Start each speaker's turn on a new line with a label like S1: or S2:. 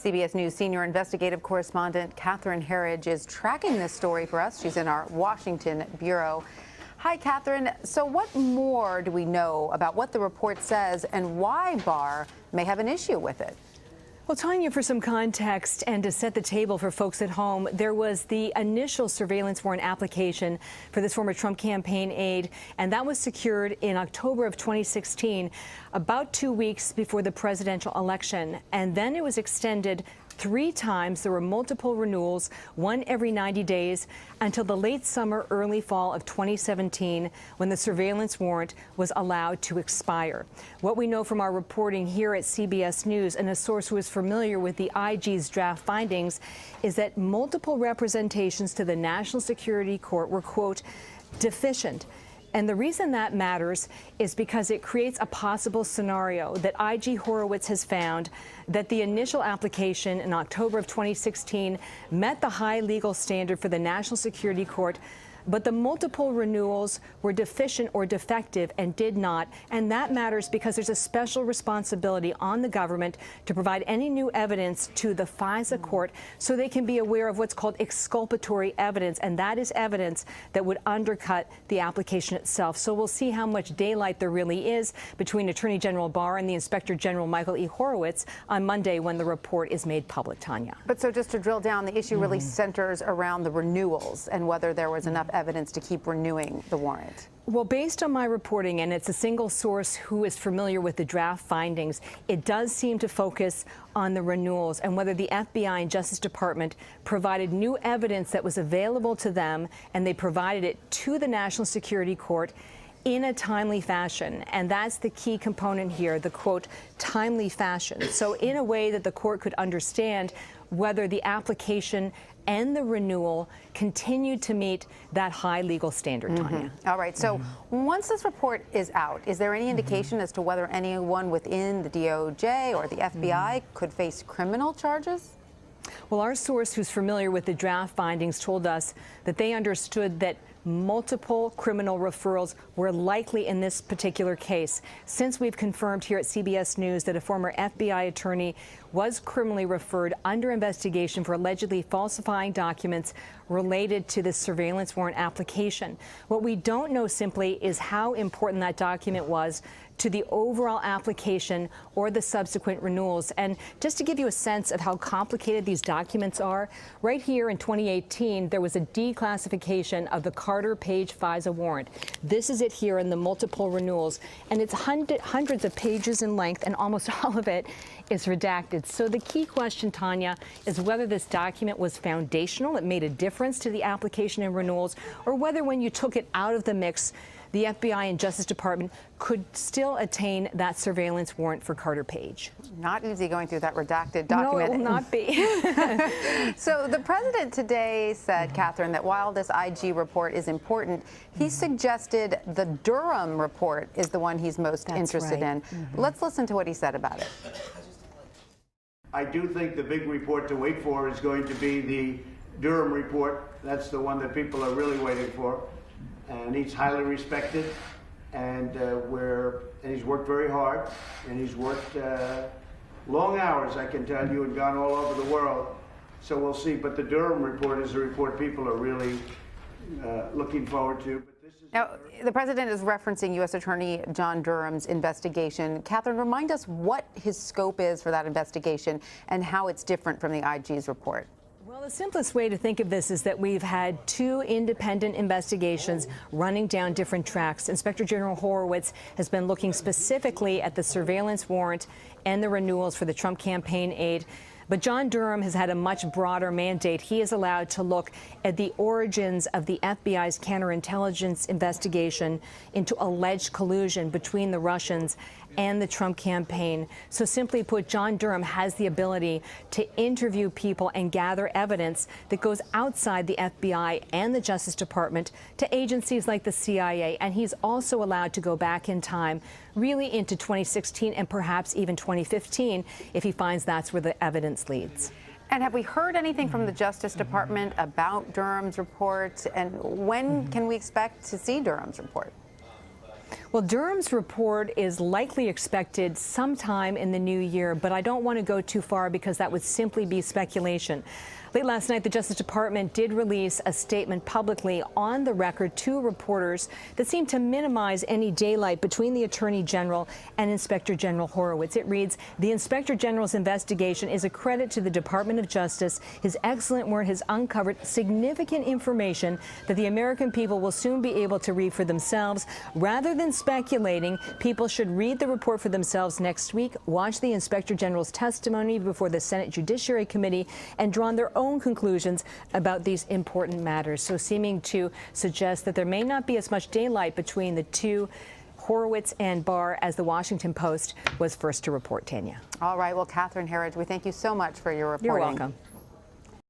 S1: CBS News senior investigative correspondent Catherine Herridge is tracking this story for us. She's in our Washington bureau. Hi, Catherine. So what more do we know about what the report says and why Barr may have an issue with it?
S2: Well, Tanya, for some context and to set the table for folks at home, there was the initial surveillance warrant application for this former Trump campaign aide, and that was secured in October of 2016, about 2 weeks before the presidential election. And then it was extended 3 times. There were multiple renewals, one every 90 days, until the late summer, early fall of 2017, when the surveillance warrant was allowed to expire. What we know from our reporting here at CBS News, and a source who is familiar with the IG's draft findings, is that multiple representations to the National Security Court were, quote, deficient. And the reason that matters is because it creates a possible scenario that IG Horowitz has found that the initial application in October of 2016 met the high legal standard for the National Security Court, but the multiple renewals were deficient or defective and did not. And that matters because there's a special responsibility on the government to provide any new evidence to the FISA court so they can be aware of what's called exculpatory evidence. And that is evidence that would undercut the application itself. So we'll see how much daylight there really is between Attorney General Barr and the Inspector General Michael E. Horowitz on Monday when the report is made public, Tanya.
S1: But so just to drill down, the issue really centers around the renewals and whether there was enough evidence to keep renewing the warrant.
S2: Well, based on my reporting, and it's a single source who is familiar with the draft findings, it does seem to focus on the renewals and whether the FBI and Justice Department provided new evidence that was available to them, and they provided it to the National Security Court in a timely fashion. And that's the key component here, the, quote, timely fashion. So in a way that the court could understand whether the application and the renewal continued to meet that high legal standard, Tanya.
S1: All right. So once this report is out, is there any indication as to whether anyone within the DOJ or the FBI could face criminal charges?
S2: Well, our source who's familiar with the draft findings told us that they understood that multiple criminal referrals were likely in this particular case. Since we've confirmed here at CBS News that a former FBI attorney was criminally referred under investigation for allegedly falsifying documents related to this surveillance warrant application. What we don't know simply is how important that document was to the overall application or the subsequent renewals. And just to give you a sense of how complicated these documents are, right here in 2018, there was a declassification of the Carter Page FISA warrant. This is it here in the multiple renewals, and it's hundreds of pages in length, and almost all of it is redacted. So the key question, Tanya, is whether this document was foundational, it made a difference to the application and renewals, or whether when you took it out of the mix, the FBI and Justice Department could still attain that surveillance warrant for Carter Page.
S1: Not easy going through that redacted document.
S2: No, it will not be.
S1: So the president today said, Catherine, that while this IG report is important, he suggested the Durham report is the one he's most interested in. Let's listen to what he said about it.
S3: I do think the big report to wait for is going to be the Durham report. That's the one that people are really waiting for. And he's highly respected, and he's worked very hard, and he's worked long hours, I can tell you, and gone all over the world. So we'll see. But the Durham report is a report people are really looking forward to. But this is
S1: now, the president is referencing U.S. Attorney John Durham's investigation. Catherine, remind us what his scope is for that investigation and how it's different from the IG's report.
S2: Well, the simplest way to think of this is that we've had 2 independent investigations running down different tracks. Inspector General Horowitz has been looking specifically at the surveillance warrant and the renewals for the Trump campaign aide. But John Durham has had a much broader mandate. He is allowed to look at the origins of the FBI's counterintelligence investigation into alleged collusion between the Russians and the Trump campaign. So simply put, John Durham has the ability to interview people and gather evidence that goes outside the FBI and the Justice Department to agencies like the CIA. And he's also allowed to go back in time, really into 2016 and perhaps even 2015, if he finds that's where the evidence leads.
S1: And have we heard anything from the Justice Department about Durham's report? And when can we expect to see Durham's report?
S2: Well, Durham's report is likely expected sometime in the new year, but I don't want to go too far because that would simply be speculation. Late last night, the Justice Department did release a statement publicly on the record to reporters that seemed to minimize any daylight between the Attorney General and Inspector General Horowitz. It reads, "The Inspector General's investigation is a credit to the Department of Justice. His excellent work has uncovered significant information that the American people will soon be able to read for themselves. Rather than speculating, people should read the report for themselves next week, watch the Inspector General's testimony before the Senate Judiciary Committee, and draw their own conclusions about these important matters." So seeming to suggest that there may not be as much daylight between the two, Horowitz and Barr, as the Washington Post was first to report, Tanya.
S1: All right. Well, Catherine Herridge, we thank you so much for your reporting.
S2: You're welcome.